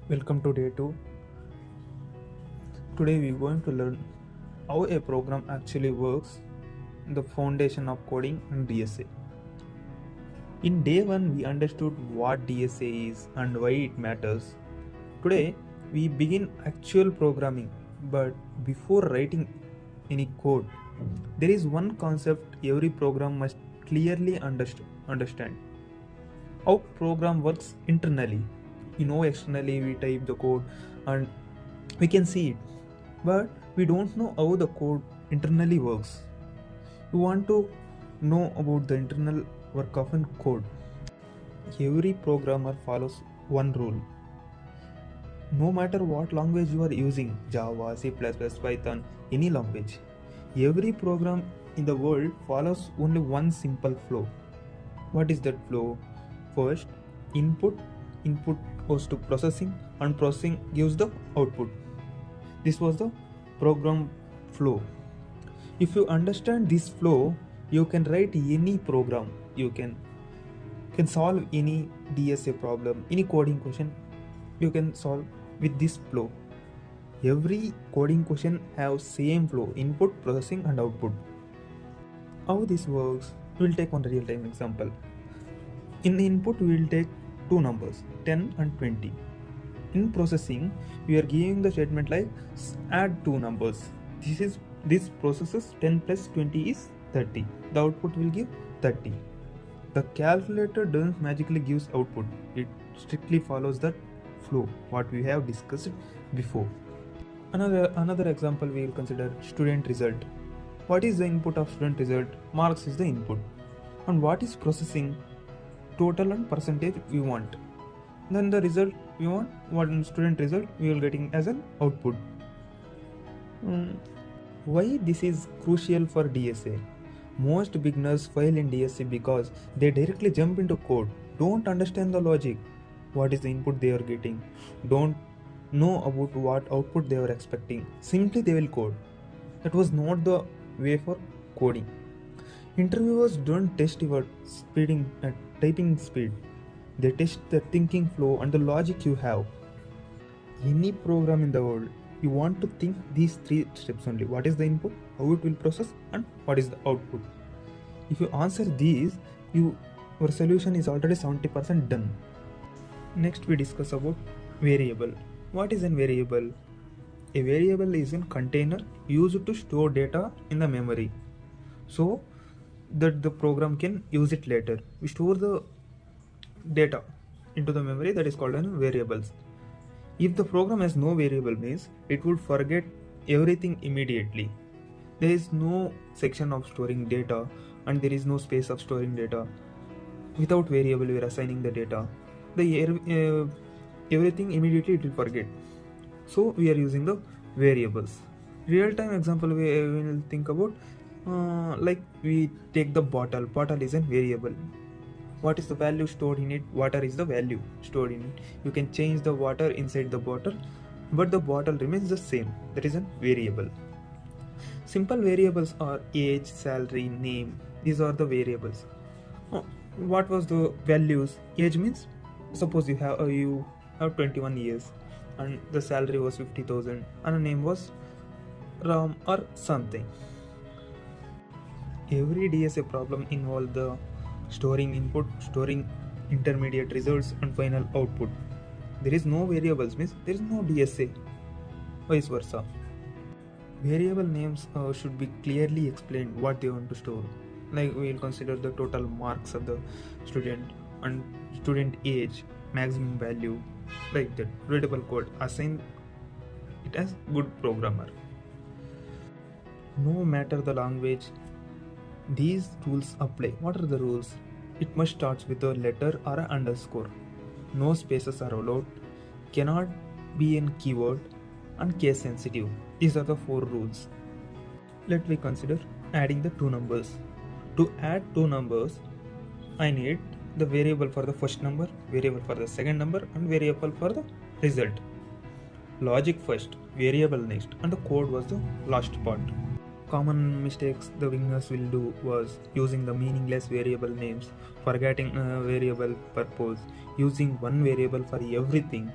Welcome to day 2. Today we are going to learn how a program actually works, the foundation of coding and DSA. In day 1 we understood what DSA is and why it matters. Today we begin actual programming, but before writing any code, there is one concept every program must clearly understand. How program works internally. Externally we type the code and we can see it, but we don't know how the code internally works. You want to know about the internal work of a code. Every programmer follows one rule. No matter what language you are using, Java, C++, Python, any language, every program in the world follows only one simple flow. What is that flow? First, input goes to processing, and processing gives the output. This was the program flow. If you understand this flow, you can write any program. You can solve any DSA problem, any coding question you can solve with this flow. Every coding question has same flow: input, processing and output. How this works? We will take one real-time example. In the input we will take two numbers, 10 and 20. In processing, we are giving the statement like add two numbers. This processes 10 plus 20 is 30. The output will give 30. The calculator doesn't magically gives output. It strictly follows that flow what we have discussed before. Another example we will consider student result. What is the input of student result? Marks is the input. And what is processing? Total and percentage we want. Then the result we want, what student result we will getting as an output. Why this is crucial for DSA? Most beginners fail in DSA because they directly jump into code, don't understand the logic, what is the input they are getting, don't know about what output they are expecting. Simply they will code. That was not the way for coding. Interviewers don't test your typing speed. They test the thinking flow and the logic you have. Any program in the world, you want to think these three steps only. What is the input, how it will process, and what is the output. If you answer these, your solution is already 70% done. Next we discuss about variable. What is a variable? A variable is a container used to store data in the memory, so that the program can use it later. We store the data into the memory, that is called as variables. If the program has no variable, means it would forget everything immediately. There is no section of storing data and there is no space of storing data. Without variable we are assigning the data, everything immediately it will forget. So we are using the variables. Real-time example we will think about, like we take the bottle is a variable. What is the value stored in it? Water is the value stored in it. You can change the water inside the bottle, but the bottle remains the same. That is a variable. Simple variables are age, salary, name. These are the variables. What was the values? Age means, suppose you have 21 years and the salary was 50,000 and the name was Ram or something. Every DSA problem involves the storing input, storing intermediate results and final output. There is no variables, means there is no DSA. Vice versa. Variable names should be clearly explained what they want to store. Like we will consider the total marks of the student and student age, maximum value, like that. Readable code, assign it as good programmer. No matter the language, these rules apply. What are the rules? It must start with a letter or an underscore. No spaces are allowed. Cannot be in keyword and case sensitive. These are the 4 rules. Let me consider adding the two numbers. To add two numbers, I need the variable for the first number, variable for the second number and variable for the result. Logic first, variable next, and the code was the last part. Common mistakes the beginners will do was using the meaningless variable names, forgetting variable purpose, using one variable for everything,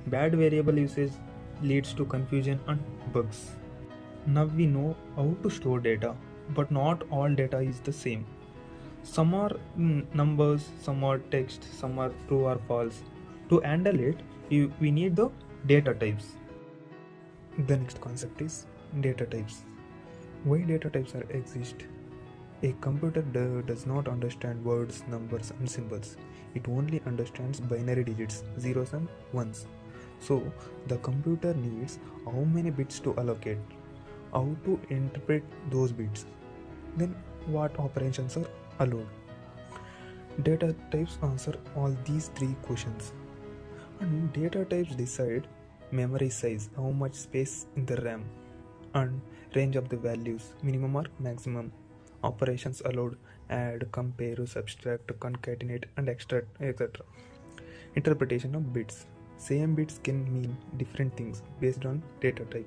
Bad variable usage leads to confusion and bugs. Now we know how to store data, but not all data is the same. Some are numbers, some are text, some are true or false. To handle it, we need the data types. The next concept is data types. Why data types are exist? A computer does not understand words, numbers and symbols. It only understands binary digits, zeros and ones. So the computer needs how many bits to allocate, how to interpret those bits, then what operations are allowed. Data types answer all these three questions. And data types decide memory size, how much space in the RAM, and range of the values, minimum or maximum, operations allowed, add, compare, subtract, concatenate and extract, etc. Interpretation of bits. Same bits can mean different things based on data type.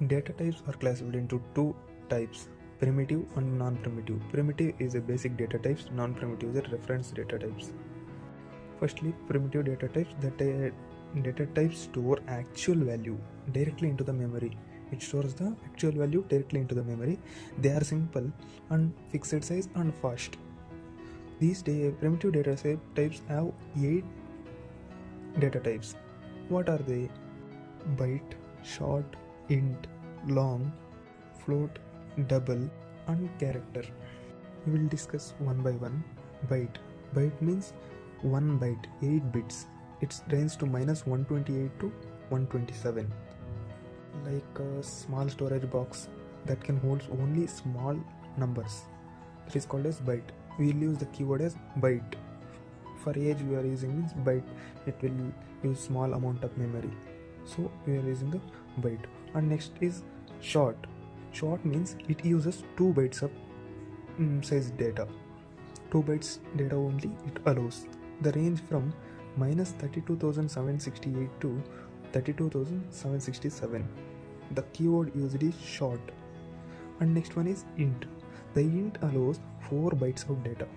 Data types are classified into two types, primitive and non-primitive. Primitive is a basic data types, non-primitive is a reference data types. Firstly, primitive data types. Data types store actual value directly into the memory. It stores the actual value directly into the memory. They are simple and fixed size and fast. These primitive data types have 8 data types. What are they? Byte, short, int, long, float, double and character. We will discuss one by one. Byte. Byte means 1 byte, 8 bits. It ranges to -128 to 127. Like a small storage box that can hold only small numbers. It is called as byte. We will use the keyword as byte. For age we are using means byte. It will use small amount of memory. So we are using the byte. And next is short. Short means it uses 2 bytes of size data. 2 bytes data only it allows. The range from -32,768 to 32,767. The keyword used is short. And next one is int. The int allows 4 bytes of data.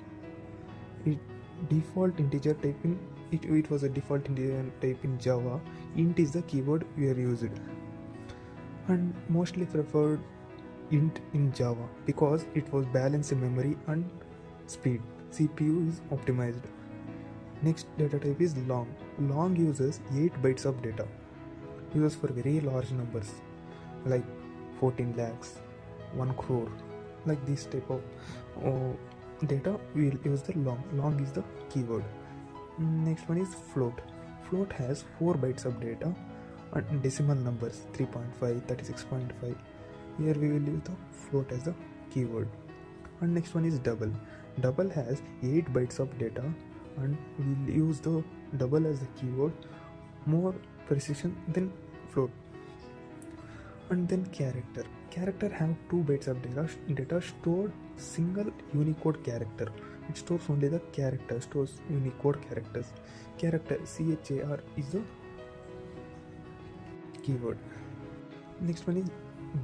Default integer type in it was a default integer type in Java. Int is the keyword we are used. And mostly preferred int in Java because it was balanced memory and speed. CPU is optimized. Next data type is long. Long uses 8 bytes of data. Uses for very large numbers like 14 lakhs, 1 crore. Like this type of data we will use the long. Long is the keyword. Next one is float. Float has 4 bytes of data and decimal numbers 3.5, 36.5. Here we will use the float as the keyword. And next one is double. Double has 8 bytes of data and we will use the double as the keyword, more precision than float. And then character. Character have 2 bytes of data stored single Unicode character. It stores only the character, stores Unicode characters. Character char is the keyword. Next one is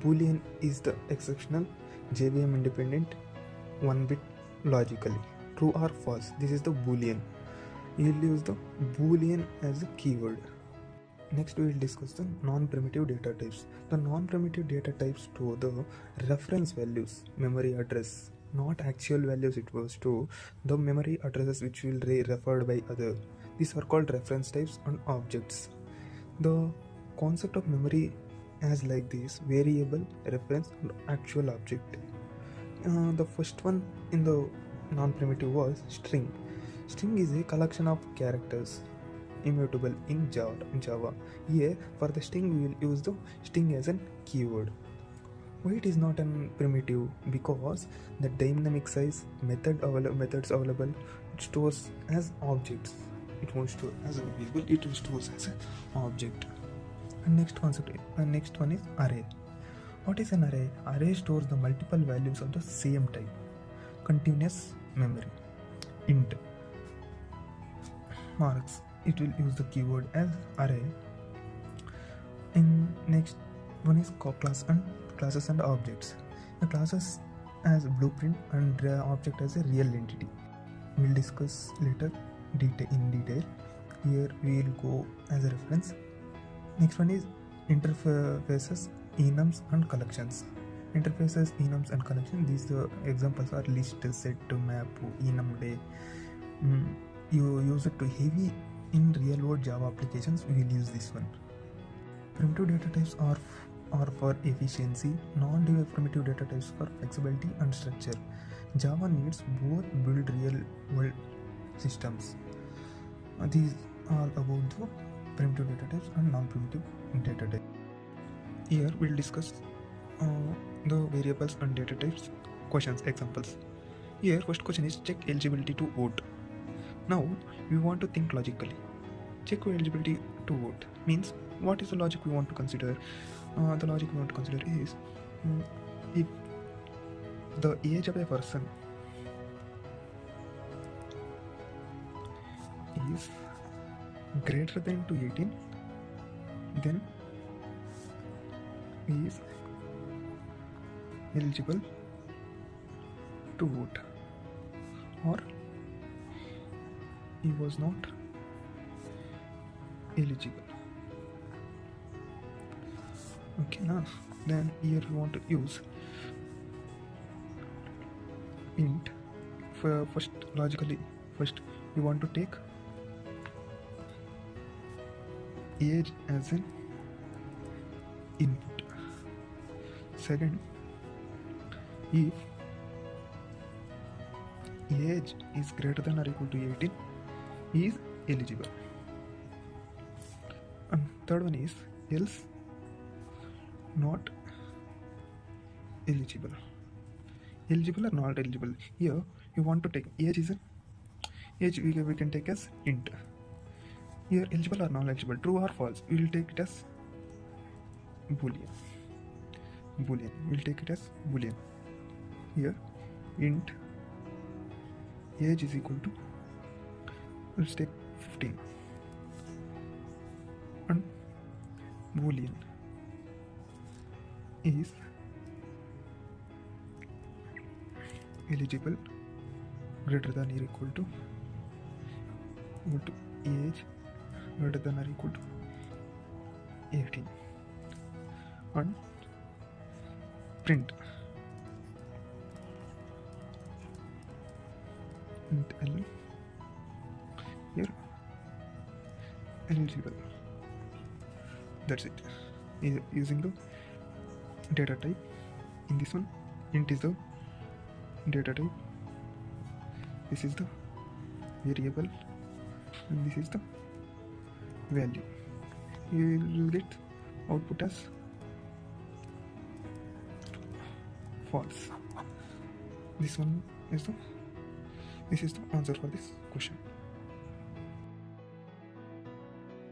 boolean is the exceptional JVM independent 1-bit logically. True or false. This is the boolean. You will use the boolean as a keyword. Next we will discuss the non-primitive data types. The non-primitive data types store the reference values, memory address, not actual values. It was to the memory addresses which will be referred by other. These are called reference types and objects. The concept of memory as like this: variable, reference and actual object. The first one in the non-primitive was string. String is a collection of characters immutable in Java. Here for the string we will use the string as a keyword. Why it is not a primitive? Because the dynamic size methods available, it stores as objects. It won't store as a variable, it will store as an object. And next one is array. What is an array? Array stores the multiple values of the same type. Continuous memory. Int marks. It will use the keyword as array. In next one is classes and objects. The classes as blueprint and the object as a real entity. We'll discuss later in detail. Here we will go as a reference. Next one is interfaces, enums and collections. Interfaces, enums and collections. These examples are list, set, map, enum, day. You use it to heavy in real world Java applications. We will use this one. Primitive data types are for efficiency. Non-primitive data types for flexibility and structure. Java needs both build real world systems. These are about the primitive data types and non-primitive data types. Here we'll discuss the variables and data types, questions, examples. Here first question is check eligibility to vote. Now we want to think logically. Check eligibility to vote means what is the logic we want to consider? The logic we want to consider is if the age of a person is greater than to 18, then he is eligible to vote, or he was not eligible. Okay, now then here we want to use int. First we want to take age as an input. Second, if age is greater than or equal to 18, he is eligible. And third one is else not eligible. Eligible or not eligible. Here you want to take age is age we can take as int. Here eligible or not eligible, true or false, we will take it as boolean. We'll take it as boolean. Here int age is equal to, let's take 15, and boolean is eligible greater than or equal to age greater than or equal to 18, and print L here eligible. That's it. Using the data type. In this one, int is the data type, this is the variable, and this is the value. You will get output as false. This is the answer for this question.